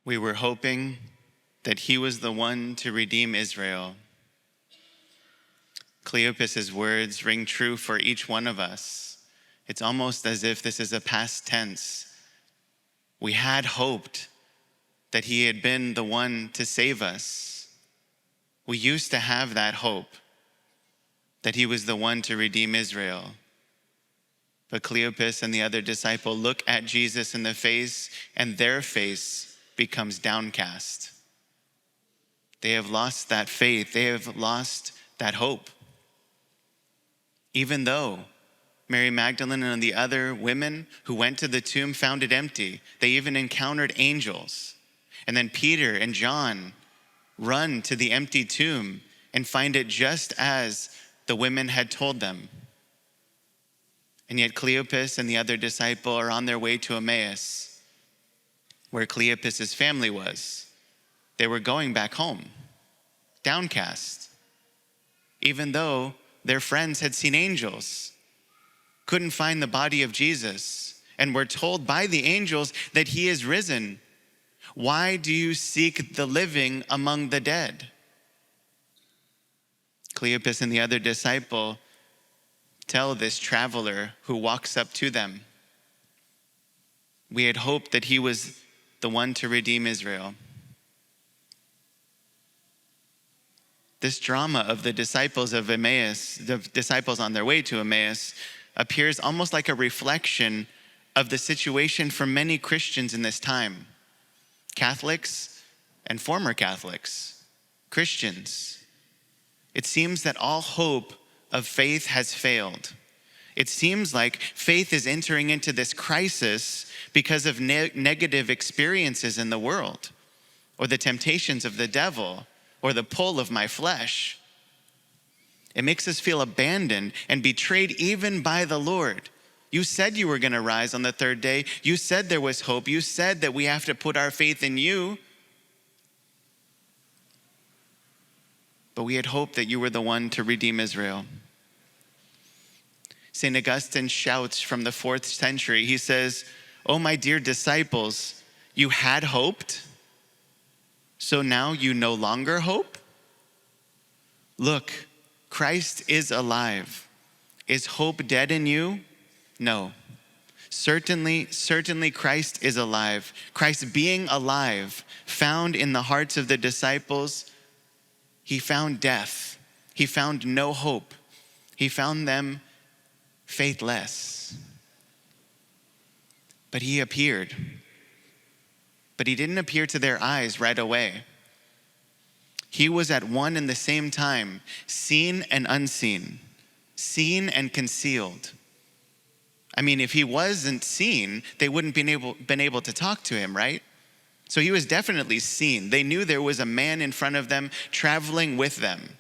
We were hoping that he was the one to redeem Israel. Cleopas' words ring true for each one of us. It's almost as if this is a past tense. We had hoped that he had been the one to save us. We used to have that hope that he was the one to redeem Israel. But Cleopas and the other disciple look at Jesus in the face, and their face becomes downcast. They have lost that faith. They have lost that hope. Even though Mary Magdalene and the other women who went to the tomb found it empty, they even encountered angels. And then Peter and John run to the empty tomb and find it just as the women had told them. And yet Cleopas and the other disciple are on their way to Emmaus, where Cleopas' family was. They were going back home, downcast, even though their friends had seen angels, couldn't find the body of Jesus, and were told by the angels that he is risen. Why do you seek the living among the dead? Cleopas and the other disciple tell this traveler who walks up to them, we had hoped that he was the one to redeem Israel. This drama of the disciples of Emmaus, the disciples on their way to Emmaus, appears almost like a reflection of the situation for many Christians in this time. Catholics and former Catholics, Christians. It seems that all hope of faith has failed. It seems like faith is entering into this crisis because of negative experiences in the world, or the temptations of the devil, or the pull of my flesh. It makes us feel abandoned and betrayed even by the Lord. You said you were going to rise on the third day. You said there was hope. You said that we have to put our faith in you. But we had hoped that you were the one to redeem Israel. St. Augustine shouts from the 4th century. He says, "Oh, my dear disciples, you had hoped, so now you no longer hope? Look, Christ is alive. Is hope dead in you? No. Certainly Christ is alive. Christ being alive, found in the hearts of the disciples, he found death. He found no hope. He found them faithless. But he appeared. But he didn't appear to their eyes right away. He was at one and the same time, seen and unseen, seen and concealed. I mean, if he wasn't seen, they wouldn't been able to talk to him, right? So he was definitely seen. They knew there was a man in front of them, traveling with them,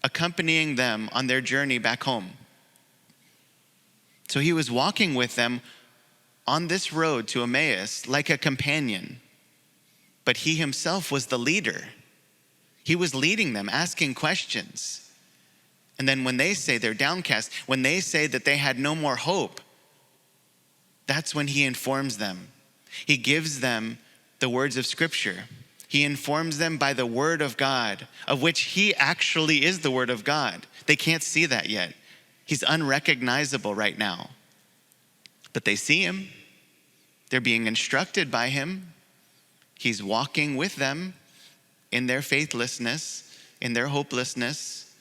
accompanying them on their journey back home. So he was walking with them on this road to Emmaus like a companion, but he himself was the leader. He was leading them, asking questions. And then when they say they're downcast, when they say that they had no more hope, that's when he informs them. He gives them the words of Scripture. He informs them by the Word of God, of which he actually is the Word of God. They can't see that yet. He's unrecognizable right now. But they see him. They're being instructed by him. He's walking with them in their faithlessness, in their hopelessness,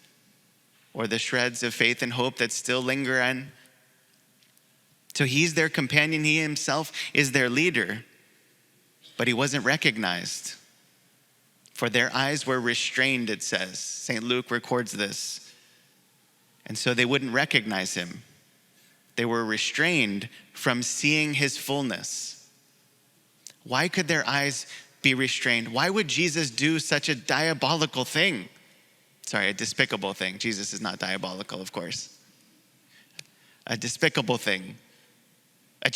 or the shreds of faith and hope that still linger on. So he's their companion. He himself is their leader. But he wasn't recognized. For their eyes were restrained, it says. St. Luke records this. And so they wouldn't recognize him. They were restrained from seeing his fullness. Why could their eyes be restrained? Why would Jesus do such a diabolical thing? Sorry, a despicable thing. Jesus is not diabolical, of course. A despicable thing. A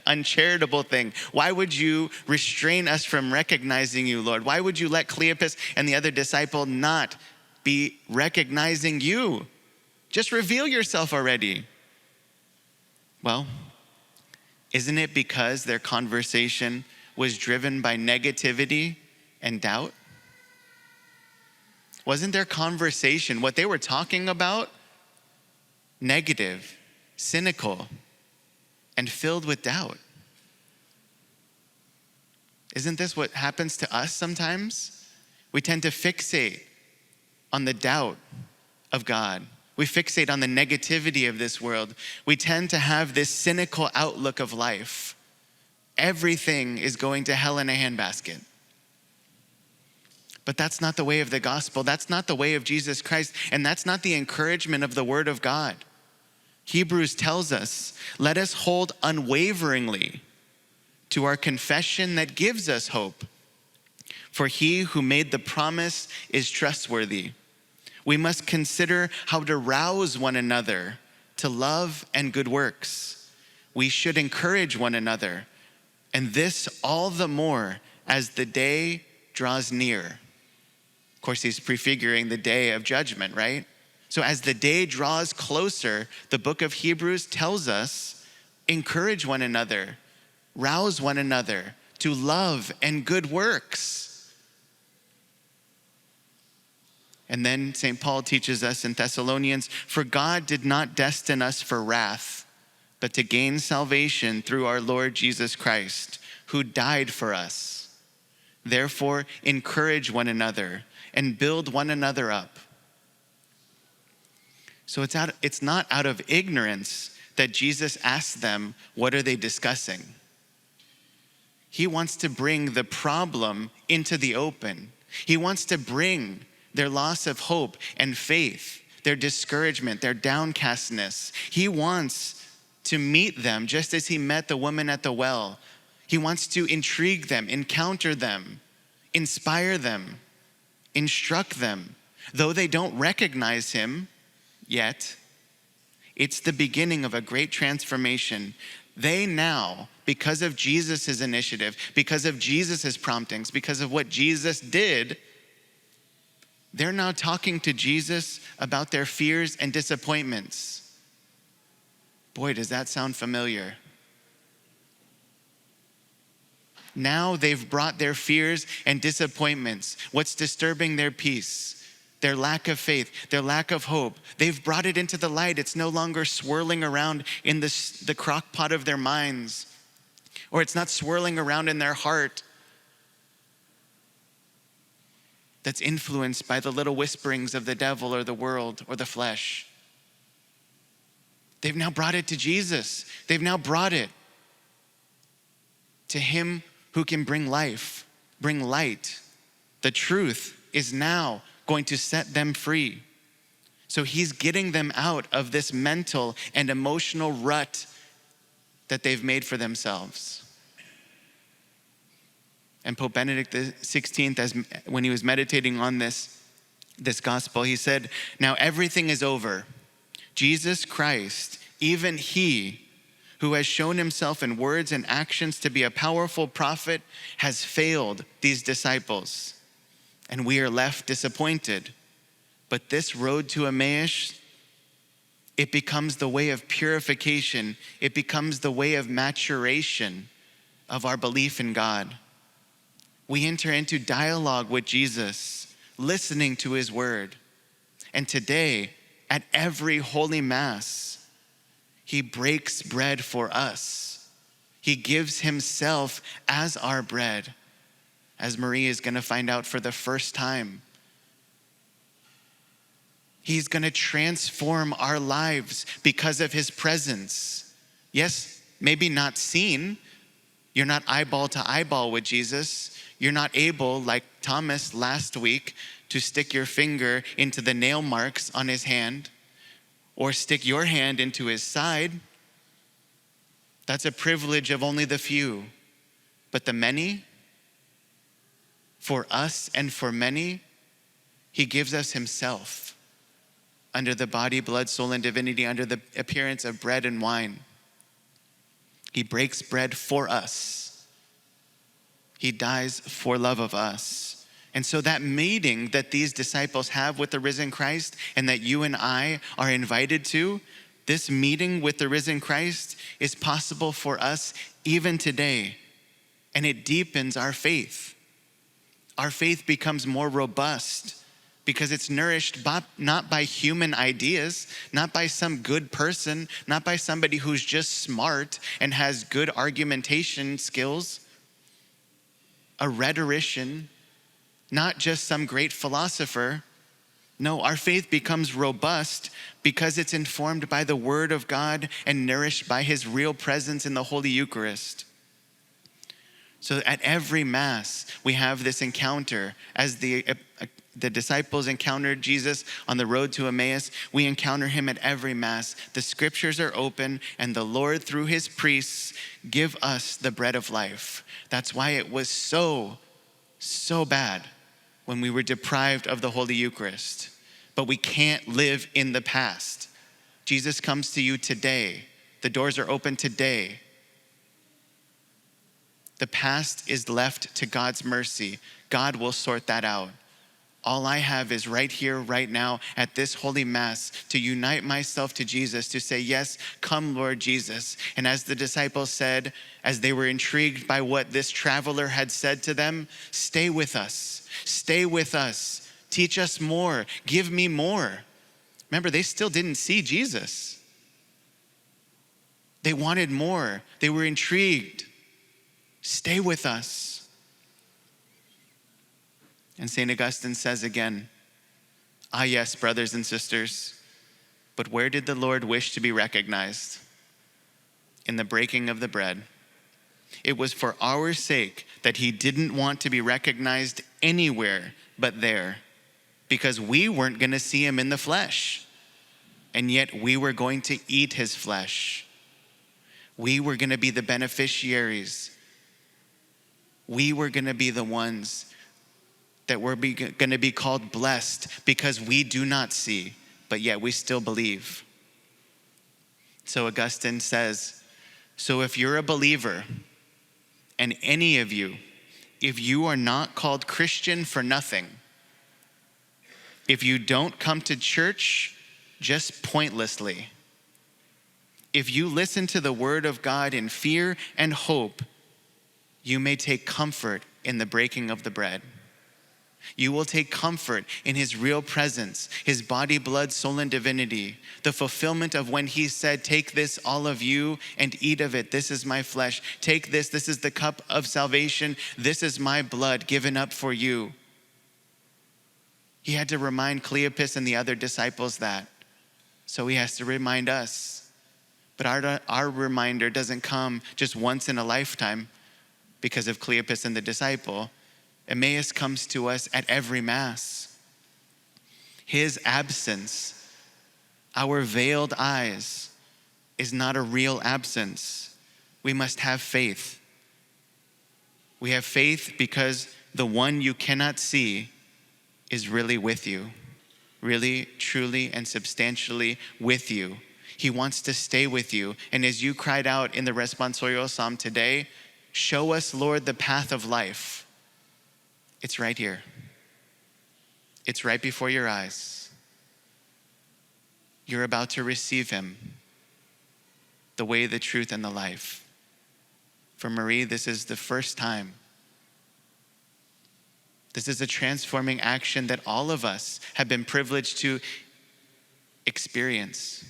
uncharitable thing. Why would you restrain us from recognizing you, Lord? Why would you let Cleopas and the other disciple not be recognizing you? Just reveal yourself already. Well, Isn't it because their conversation was driven by negativity and doubt? Wasn't their conversation, what they were talking about, negative, cynical, and filled with doubt? Isn't this what happens to us sometimes? We tend to fixate on the doubt of God. We fixate on the negativity of this world. We tend to have this cynical outlook of life. Everything is going to hell in a handbasket. But that's not the way of the gospel. That's not the way of Jesus Christ. And that's not the encouragement of the word of God. Hebrews tells us, let us hold unwaveringly to our confession that gives us hope. For he who made the promise is trustworthy. We must consider how to rouse one another to love and good works. We should encourage one another, and this all the more as the day draws near. Of course, he's prefiguring the day of judgment, right? So as the day draws closer, the book of Hebrews tells us, encourage one another, rouse one another to love and good works. And then St. Paul teaches us in Thessalonians, for God did not destine us for wrath, but to gain salvation through our Lord Jesus Christ, who died for us. Therefore, encourage one another and build one another up. So it's not out of ignorance that Jesus asked them, what are they discussing? He wants to bring the problem into the open. He wants to bring their loss of hope and faith, their discouragement, their downcastness. He wants to meet them just as he met the woman at the well. He wants to intrigue them, encounter them, inspire them, instruct them. Though they don't recognize him yet, it's the beginning of a great transformation. They now, because of Jesus' initiative, because of Jesus' promptings, because of what Jesus did, they're now talking to Jesus about their fears and disappointments. Boy, does that sound familiar. Now they've brought their fears and disappointments, what's disturbing their peace, their lack of faith, their lack of hope. They've brought it into the light. It's no longer swirling around in the crock pot of their minds, or it's not swirling around in their heart that's influenced by the little whisperings of the devil or the world or the flesh. They've now brought it to Jesus. They've now brought it to him who can bring life, bring light. The truth is now going to set them free. So he's getting them out of this mental and emotional rut that they've made for themselves. And Pope Benedict XVI, when he was meditating on this gospel, he said, now everything is over. Jesus Christ, even he who has shown himself in words and actions to be a powerful prophet, has failed these disciples. And we are left disappointed. But this road to Emmaus, it becomes the way of purification. It becomes the way of maturation of our belief in God. We enter into dialogue with Jesus, listening to his word. And today, at every Holy Mass, he breaks bread for us. He gives himself as our bread, as Marie is going to find out for the first time. He's going to transform our lives because of his presence. Yes, maybe not seen. You're not eyeball to eyeball with Jesus. You're not able, like Thomas last week, to stick your finger into the nail marks on his hand or stick your hand into his side. That's a privilege of only the few. But the many, for us and for many, he gives us himself under the body, blood, soul, and divinity, under the appearance of bread and wine. He breaks bread for us. He dies for love of us. And so that meeting that these disciples have with the risen Christ and that you and I are invited to, This meeting with the risen Christ is possible for us even today, and it deepens our faith. Our faith becomes more robust because it's nourished not by human ideas, not by some good person, not by somebody who's just smart and has good argumentation skills, a rhetorician, not just some great philosopher. No, our faith becomes robust because it's informed by the Word of God and nourished by His real presence in the Holy Eucharist. So at every Mass, we have this encounter. As the disciples encountered Jesus on the road to Emmaus, we encounter Him at every Mass. The Scriptures are open, and the Lord, through His priests, give us the bread of life. That's why it was so bad when we were deprived of the Holy Eucharist. But we can't live in the past. Jesus comes to you today. The doors are open today. The past is left to God's mercy. God will sort that out. All I have is right here, right now, at this Holy Mass, to unite myself to Jesus, to say, yes, come, Lord Jesus. And as the disciples said, as they were intrigued by what this traveler had said to them, stay with us, teach us more, give me more. Remember, they still didn't see Jesus. They wanted more. They were intrigued. Stay with us. And St. Augustine says again, ah, yes, brothers and sisters, but where did the Lord wish to be recognized? In the breaking of the bread. It was for our sake that He didn't want to be recognized anywhere but there, because we weren't going to see Him in the flesh, and yet we were going to eat His flesh. We were going to be the beneficiaries. We were going to be the ones that were going to be called blessed because we do not see, but yet we still believe. So Augustine says, so if you're a believer, and any of you, if you are not called Christian for nothing, if you don't come to church just pointlessly, if you listen to the Word of God in fear and hope, you may take comfort in the breaking of the bread. You will take comfort in His real presence, His body, blood, soul, and divinity, the fulfillment of when He said, take this, all of you, and eat of it. This is my flesh. Take this. This is the cup of salvation. This is my blood given up for you. He had to remind Cleopas and the other disciples that. So He has to remind us. But our reminder doesn't come just once in a lifetime because of Cleopas and the disciple. Emmaus comes to us at every Mass. His absence, our veiled eyes, is not a real absence. We must have faith. We have faith because the one you cannot see is really with you, really, truly, and substantially with you. He wants to stay with you. And as you cried out in the responsorial psalm today, show us, Lord, the path of life. It's right here. It's right before your eyes. You're about to receive Him, the way, the truth, and the life. For Marie, this is the first time. This is a transforming action that all of us have been privileged to experience.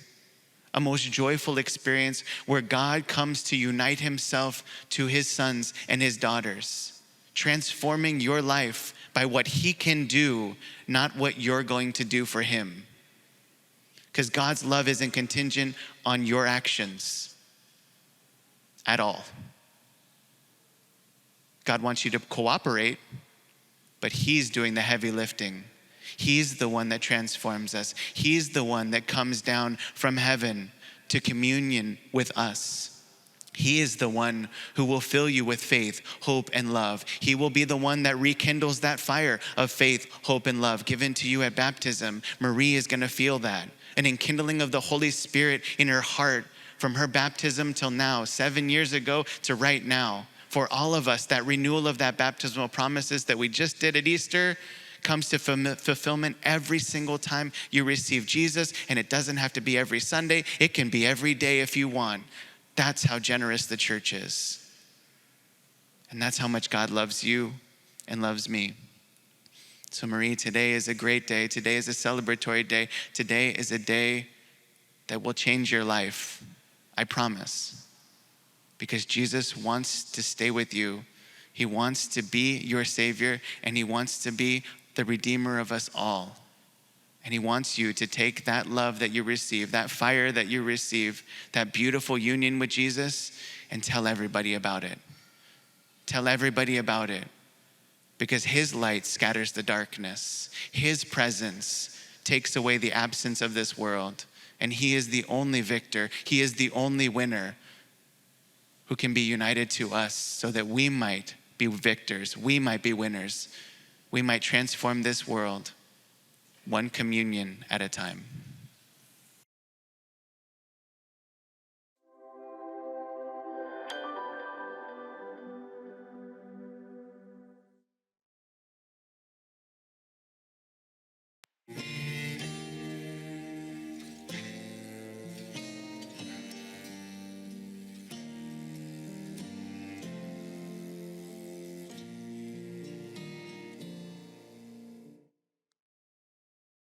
A most joyful experience where God comes to unite Himself to His sons and His daughters, transforming your life by what He can do, not what you're going to do for Him. Because God's love isn't contingent on your actions at all. God wants you to cooperate, but He's doing the heavy lifting. He's the one that transforms us. He's the one that comes down from heaven to communion with us. He is the one who will fill you with faith, hope, and love. He will be the one that rekindles that fire of faith, hope, and love given to you at baptism. Marie is going to feel that. An enkindling of the Holy Spirit in her heart from her baptism till now, 7 years ago to right now. For all of us, that renewal of that baptismal promises that we just did at Easter comes to fulfillment every single time you receive Jesus, and it doesn't have to be every Sunday. It can be every day if you want. That's how generous the church is. And that's how much God loves you and loves me. So Marie, today is a great day. Today is a celebratory day. Today is a day that will change your life. I promise. Because Jesus wants to stay with you. He wants to be your Savior, and he wants to be the Redeemer of us all. And he wants you to take that love that you receive, that fire that you receive, that beautiful union with Jesus, and tell everybody about it. Tell everybody about it. Because his light scatters the darkness. His presence takes away the absence of this world. And he is the only victor. He is the only winner who can be united to us so that we might be victors. We might be winners. We might transform this world one communion at a time.